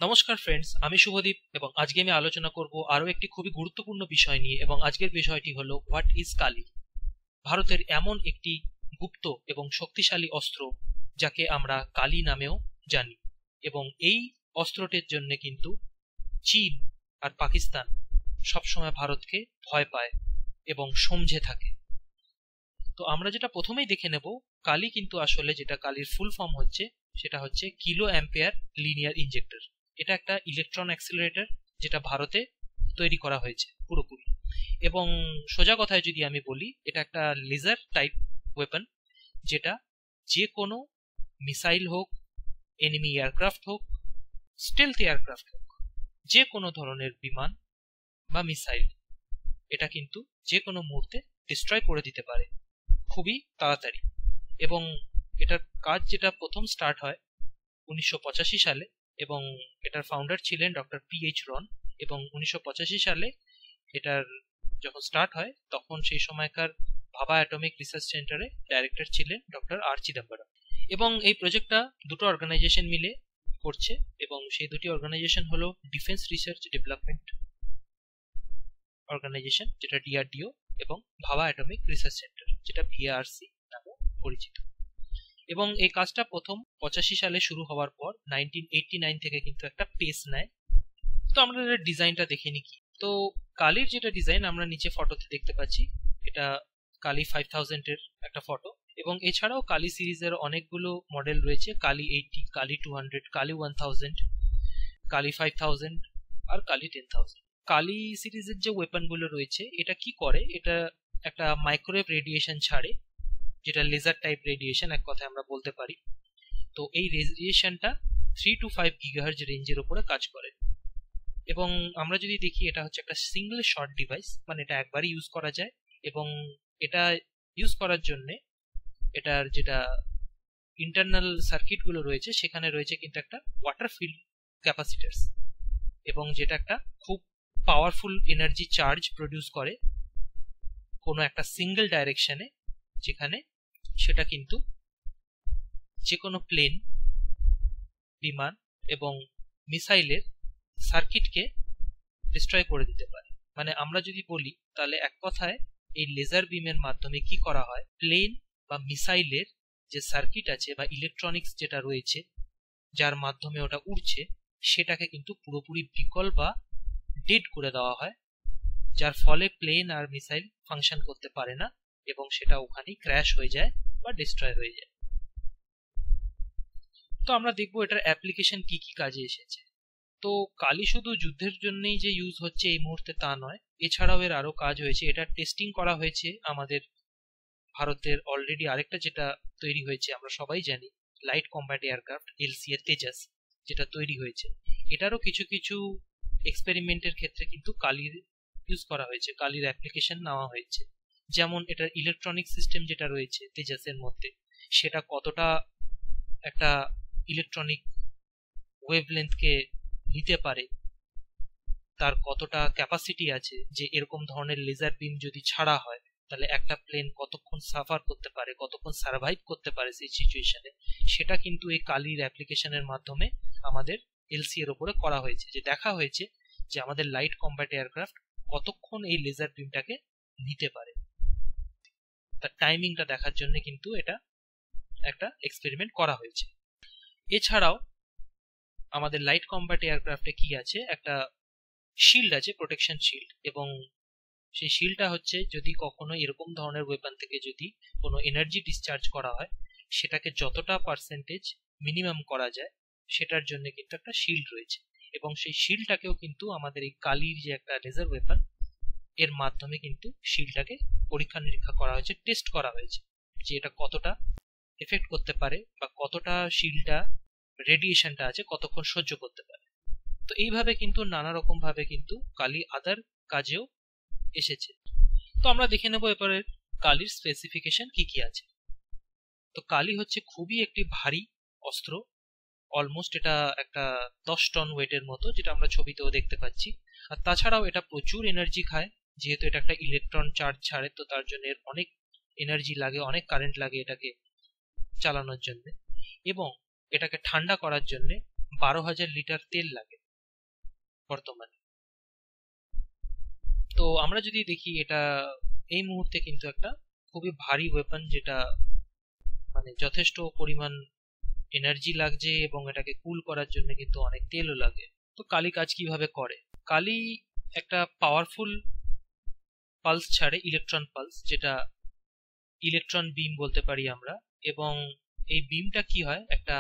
নমস্কার ফ্রেন্ডস, আমি শুভদীপ এবং আজকে আমি আলোচনা করব আরও একটি খুবই গুরুত্বপূর্ণ বিষয় নিয়ে। এবং আজকের বিষয়টি হলো হোয়াট ইজ কালি। ভারতের এমন একটি গুপ্ত এবং শক্তিশালী অস্ত্র যাকে আমরা কালি নামেও জানি, এবং এই অস্ত্রটির জন্য কিন্তু চীন আর পাকিস্তান সবসময় ভারতকে ভয় পায় এবং সমঝে থাকে। তো আমরা যেটা প্রথমেই দেখে নেব, কালি কিন্তু আসলে যেটা কালির ফুল ফর্ম হচ্ছে সেটা হচ্ছে কিলো অ্যাম্পিয়ার লিনিয়ার ইনজেক্টর। এটা একটা ইলেকট্রন অ্যাক্সিলারেটর যেটা ভারতে তৈরি করা হয়েছে পুরোপুরি। এবং সোজা কথায় যদি আমি বলি, এটা একটা লেজার টাইপ ওয়েপন, যেটা যে কোনো মিসাইল হোক, এনিমি এয়ারক্রাফট হোক, স্টেলথ এয়ারক্রাফট হোক, যে কোনো ধরনের বিমান বা মিসাইল এটা কিন্তু যে কোনো মুহূর্তে ডিস্ট্রয় করে দিতে পারে খুবই তাড়াতাড়ি। এবং এটার কাজ যেটা প্রথম স্টার্ট হয় 1985 সালে, এবং এটার ফাউন্ডার ছিলেন ডক্টর PH রন। এবং 1985 সালে এটার যখন স্টার্ট হয় তখন সেই সময়কার ভাবা অ্যাটমিক রিসার্চ সেন্টারে ডাইরেক্টর ছিলেন ডক্টর আর চিদম্বরম। এবং এই প্রজেক্টটা দুটো অর্গানাইজেশন মিলে করছে, এবং সেই দুটি অর্গানাইজেশন হলো ডিফেন্স রিসার্চ ডেভেলপমেন্ট অর্গানাইজেশন যেটা DRDO, এবং ভাবা অ্যাটমিক রিসার্চ সেন্টার যেটা VARC নামে পরিচিত। এবং এই কাজটা প্রথম 85 সালে শুরু হওয়ার পর 1989 থেকে কিন্তু একটা পেস নেয়। তো আমরা এর ডিজাইনটা দেখে নিই কি। তো কালির যেটা ডিজাইন আমরা নিচে ফটোতে দেখতে পাচ্ছি, এটা কালি 5000 এর একটা ফটো। এবং এছাড়াও কালি সিরিজের অনেকগুলো মডেল রয়েছে, কালি 80, কালি 200, কালি 1000, কালি 5000 আর কালি 10000। কালি সিরিজের যে ওয়েপনগুলো রয়েছে এটা কি করে, এটা একটা মাইক্রোওয়েভ রেডিয়েশন ছাড়ে, যেটা লেজার টাইপ রেডিয়েশন এক কথায় আমরা বলতে পারি। তো এই রেডিয়েশনটা 3 to 5 গিগাহার্জ রেঞ্জের উপরে কাজ করে। এবং আমরা যদি দেখি, এটা হচ্ছে একটা সিঙ্গেল শট ডিভাইস, মানে এটা একবারই ইউজ করা যায়। এবং এটা ইউজ করার জন্য এটার যেটা ইন্টারনাল সার্কিটগুলো রয়েছে সেখানে রয়েছে কিন্তু একটা ওয়াটার ফিল্ড ক্যাপাসিটার্স, এবং যেটা একটা খুব পাওয়ারফুল এনার্জি চার্জ প্রডিউস করে কোনো একটা সিঙ্গেল ডাইরেকশনে, যেখানে সেটা কিন্তু যে কোনো প্লেন, বিমান এবং মিসাইলের সার্কিটকে ডিস্ট্রয় করে দিতে পারে। মানে আমরা যদি বলি তাহলে এক কথায় এই লেজার বিমের মাধ্যমে কি করা হয়, প্লেন বা মিসাইলের যে সার্কিট আছে বা ইলেকট্রনিক্স যেটা রয়েছে যার মাধ্যমে ওটা উড়ছে, সেটাকে কিন্তু পুরোপুরি বিকল বা ডেড করে দেওয়া হয়, যার ফলে প্লেন আর মিসাইল ফাংশন করতে পারে না এবং সেটা ওখানেই ক্র্যাশ হয়ে যায় বা ডিস্ট্রয় হয়ে যায়। তো আমরা দেখবো এটার অ্যাপ্লিকেশন কি কি কাজে এসেছে। তো কালি শুধু যুদ্ধের জন্যই যে ইউজ হচ্ছে এই মুহূর্তে তা নয়, এছাড়াও এর আরো কাজ হয়েছে। এটা টেস্টিং করা হয়েছে আমাদের ভারতের অলরেডি আরেকটা যেটা তৈরি হয়েছে আমরা সবাই জানি, লাইট কম্ব্যাট এয়ারক্রাফট LCA এর তেজাস যেটা তৈরি হয়েছে, এটারও কিছু কিছু এক্সপেরিমেন্টের ক্ষেত্রে কিন্তু কালির ইউজ করা হয়েছে, কালির অ্যাপ্লিকেশন নেওয়া হয়েছে। যেমন এটার ইলেকট্রনিক সিস্টেম যেটা রয়েছে তেজাসের মধ্যে, সেটা কতটা একটা ইলেকট্রনিক ওয়েভলেন্থকে নিতে পারে, তার কতটা ক্যাপাসিটি আছে, যে এরকম ধরনের লেজার বিম যদি ছাড়া হয় তাহলে একটা প্লেন কতক্ষণ সাফার করতে পারে, কতক্ষণ সার্ভাইভ করতে পারে সেই সিচুয়েশনে, সেটা কিন্তু এই কালির অ্যাপ্লিকেশনের মাধ্যমে আমাদের LC এর উপরে করা হয়েছে। যে দেখা হয়েছে যে আমাদের লাইট কম্ব্যাট এয়ারক্রাফট কতক্ষণ এই লেজার বিমটাকে নিতে পারে, তার টাইমিংটা দেখার জন্য কিন্তু এটা একটা এক্সপেরিমেন্ট করা হয়েছে। এছাড়াও আমাদের লাইট কম্ব্যাট এয়ারক্রাফটে কি আছে, একটা শিল্ড আছে, প্রোটেকশন শিল্ড। এবং সেই শিল্ডটা হচ্ছে যদি কখনো এরকম ধরনের ওয়েপন থেকে যদি কোনো এনার্জি ডিসচার্জ করা হয়, সেটাকে যতটা পার্সেন্টেজ মিনিমাম করা যায় সেটার জন্য কিন্তু একটা শিল্ড রয়েছে। এবং সেই শিল্ডটাকেও কিন্তু আমাদের এই কালির যে একটা লেজার ওয়েপন, এর মাধ্যমে কিন্তু শিল্ডটাকে পরীক্ষা নিরীক্ষা করা হয়েছে, টেস্ট করা হয়েছে যে এটা কতটা এফেক্ট করতে পারে বা কতটা শিল্ডটা রেডিয়েশনটা আছে কতক্ষণ সহ্য করতে পারে। তো এইভাবে কিন্তু নানা রকম ভাবে কিন্তু কালি আদার কাজেও এসেছে। তো আমরা দেখে নেব এবারে কালির স্পেসিফিকেশন কি কি আছে। তো কালি হচ্ছে খুবই একটি ভারী অস্ত্র, অলমোস্ট এটা একটা 10 টন ওয়েটের মতো, যেটা আমরা ছবিতেও দেখতে পাচ্ছি। আর তাছাড়াও এটা প্রচুর এনার্জি খায়, যেহেতু এটা একটা ইলেকট্রন চার্জ ছাড়ে, তো তার জন্য এর অনেক এনার্জি লাগে, অনেক কারেন্ট লাগে এটাকে চালানোর জন্য। এবং এটাকে ঠান্ডা করার জন্য 12,000 লিটার তেল লাগে বর্তমানে। তো আমরা যদি দেখি এটা এই মুহূর্তে কিন্তু একটা খুবই ভারী ওয়েপন, যেটা মানে যথেষ্ট পরিমাণ এনার্জি লাগছে এবং এটাকে কুল করার জন্য কিন্তু অনেক তেলও লাগে। তো কালি কাজ কিভাবে করে? কালি একটা পাওয়ারফুল পালস ছাড়ে, ইলেকট্রন পালস, যেটা ইলেকট্রন বিম বলতে পারি আমরা। এবং এই বিমটা কি হয়, একটা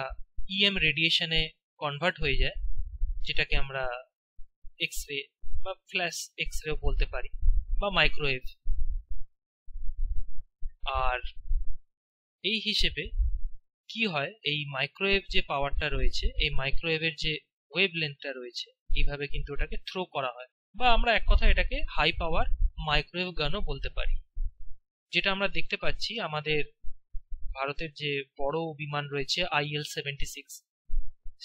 ইএম রেডিয়েশনে কনভার্ট হয়ে যায়, যেটাকে আমরা এক্স রে বা ফ্ল্যাশ এক্স রেও বলতে পারি, বা মাইক্রোওয়েভ। আর এই হিসেবে কি হয়, এই মাইক্রোওয়েভ যে পাওয়ারটা রয়েছে, এই মাইক্রোওয়েভের যে ওয়েভ লেন্থটা রয়েছে, এইভাবে কিন্তু ওটাকে থ্রো করা হয়, বা আমরা এক কথা এটাকে হাই পাওয়ার মাইক্রোওয়েভ গানও বলতে পারি। যেটা আমরা দেখতে পাচ্ছি আমাদের ভারতের যে বড় বিমান রয়েছে IL-76,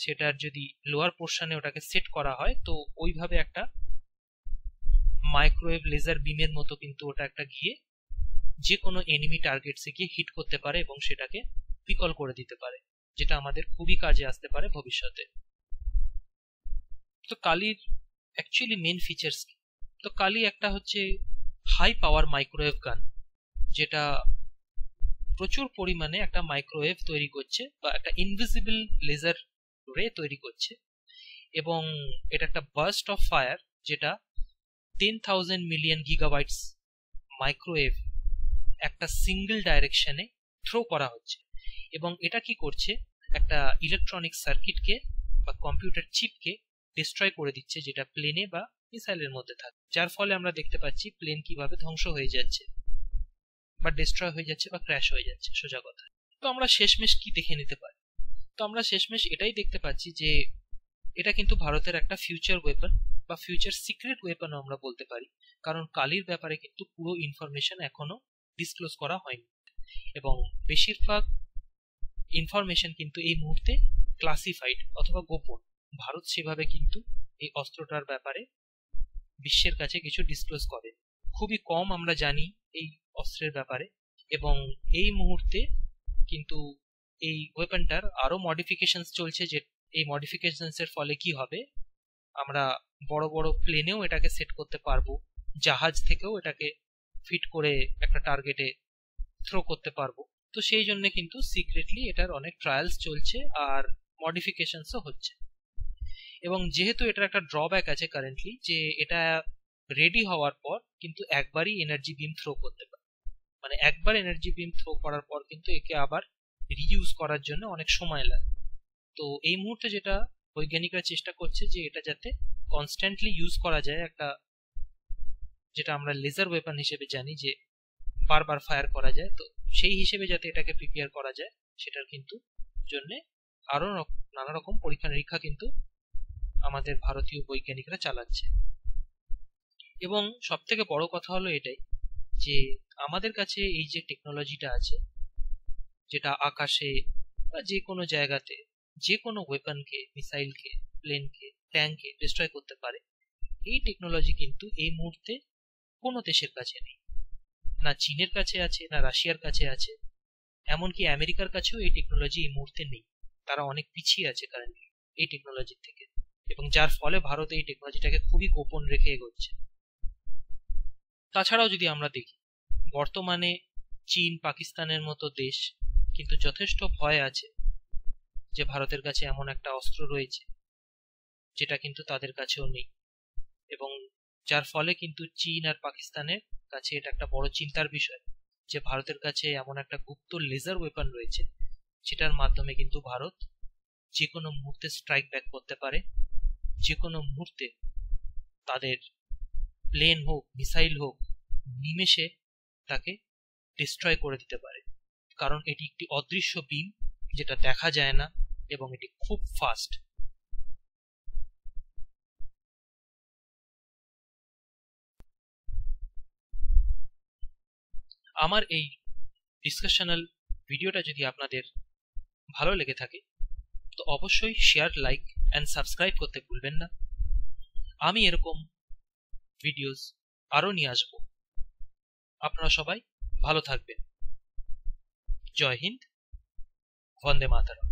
সেটার যদি লোয়ার পোর্শনে ওটাকে সেট করা হয়, তো ওইভাবে একটা মাইক্রোওয়েভ লেজার বিমের মতো কিন্তু ওটা একটা গিয়ে যে কোনো এনিমি টার্গেটসে গিয়ে হিট করতে পারে এবং সেটাকে বিকল করে দিতে পারে, যেটা আমাদের খুবই কাজে আসতে পারে ভবিষ্যতে। তো কালির অ্যাকচুয়ালি মেন ফিচার্স কি? তো কালি একটা হচ্ছে হাই পাওয়ার মাইক্রোওয়েভ গান, যেটা প্রচুর পরিমাণে একটা মাইক্রোওয়েভ তৈরি করছে, বা একটা ইনভিজিবল লেজার রে তৈরি করছে। এবং এটা একটা বার্স্ট অফ ফায়ার, যেটা 10,000 মিলিয়ন গিগাবাইটস মাইক্রোওয়েভ একটা সিঙ্গেল ডাইরেকশনে থ্রো করা হচ্ছে। এবং এটা কি করছে, একটা ইলেকট্রনিক সার্কিটকে বা কম্পিউটার চিপকে ডিস্ট্রয় করে দিচ্ছে, যেটা প্লেনে বা মিসাইলের মধ্যে থাকে, যার ফলে আমরা দেখতে পাচ্ছি প্লেন কিভাবে ধ্বংস হয়ে যাচ্ছে, বা ডিস্ট্রয় হয়ে যাচ্ছে, বা ক্র্যাশ হয়ে যাচ্ছে, সোজা কথা। তো আমরা শেষমেশ কি দেখে নিতে পারি? তো আমরা শেষমেশ এটাই দেখতে পাচ্ছি যে এটা কিন্তু ভারতের একটা ফিউচার ওয়েপন, বা ফিউচার সিক্রেট ওয়েপনও আমরা বলতে পারি, কারণ কালির ব্যাপারে কিন্তু পুরো ইনফরমেশন এখনো ডিসক্লোজ করা হয়নি, এবং বেশিরভাগ ইনফরমেশন কিন্তু এই মুহূর্তে ক্লাসিফাইড অথবা গোপন। ভারত সেভাবে কিন্তু এই অস্ত্রটার ব্যাপারে বিশ্বের কাছে কিছু ডিসক্লোজ করে, খুবই কম আমরা জানি এই অস্ত্রের ব্যাপারে। এবং এই মুহূর্তে কিন্তু এই ওয়েপনটার আরো মডিফিকেশনস চলছে, যে এই মডিফিকেশনস এর ফলে কি হবে, আমরা বড় বড় প্লেনেও এটাকে সেট করতে পারবো, জাহাজ থেকেও এটাকে ফিট করে একটা টার্গেটে থ্রো করতে পারবো। তো সেই জন্য কিন্তু সিক্রেটলি এটার অনেক ট্রায়ালস চলছে আর মডিফিকেশনসও হচ্ছে। এবং যেহেতু এটার একটা ড্রব্যাক আছে কারেন্টলি, যে এটা রেডি হওয়ার পর কিন্তু একবারই এনার্জি বিম থ্রো করতে পারে, মানে একবার এনার্জি বিম থ্রো করার পর কিন্তু একে আবার রিইউজ করার জন্য অনেক সময় লাগে। তো এই মুহূর্তে যেটা বৈজ্ঞানিকরা চেষ্টা করছে, যে এটা যাতে কনস্ট্যান্টলি ইউজ করা যায়, একটা যেটা আমরা লেজার ওয়েপন হিসেবে জানি যে বারবার ফায়ার করা যায়, তো সেই হিসেবে যাতে এটাকে প্রিপেয়ার করা যায়, সেটার কিন্তু জন্য আরো নানা রকম পরীক্ষা নিরীক্ষা কিন্তু আমাদের ভারতীয় বৈজ্ঞানিকরা চালাচ্ছে। এবং সব থেকে বড় কথা হলো এটাই, যে আমাদের কাছে এই যে টেকনোলজিটা আছে, যেটা আকাশে বা যে কোনো জায়গাতে যে কোনো ওয়েপনকে, মিসাইলকে, প্লেনকে, ট্যাঙ্ককে ডিস্ট্রয় করতে পারে, এই টেকনোলজি কিন্তু এই মুহূর্তে কোনো দেশের কাছে নেই। না চীনের কাছে আছে, না রাশিয়ার কাছে আছে, এমনকি আমেরিকার কাছেও এই টেকনোলজি এই মুহূর্তে নেই। তারা অনেক পিছিয়ে আছে কারেন্টলি এই টেকনোলজির থেকে, এবং যার ফলে ভারত এই টেকনোলজিটাকে খুবই গোপন রেখে এগোচ্ছে। তাছাড়াও যদি আমরা দেখি, বর্তমানে চীন, পাকিস্তানের মতো দেশ কিন্তু যথেষ্ট ভয় আছে যে ভারতের কাছে এমন একটা অস্ত্র রয়েছে যেটা কিন্তু তাদের কাছেও নেই, এবং যার ফলে কিন্তু চীন আর পাকিস্তানের কাছে এটা একটা বড় চিন্তার বিষয় যে ভারতের কাছে এমন একটা গুপ্ত লেজার ওয়েপন রয়েছে, যেটার মাধ্যমে কিন্তু ভারত যে কোনো মুহূর্তে স্ট্রাইক ব্যাক করতে পারে, যে কোনো মুহূর্তে তাদের প্লেন হোক, মিসাইল হোক, নিমেষে তাকে ডিস্ট্রয় করে দিতে পারে, কারণ এটি একটি অদৃশ্য বিম, যেটা দেখা যায় না, এবং এটি খুব ফাস্ট। আমার এই ডিসকাশনাল ভিডিওটা যদি আপনাদের ভালো লেগে থাকে, তো অবশ্যই শেয়ার, লাইক অ্যান্ড সাবস্ক্রাইব করতে ভুলবেন না। আমি এরকম ভিডিওস আরো নিয়ে আসবো। আপনারা সবাই ভালো থাকবেন। জয় হিন্দ, বন্দে মাতরম।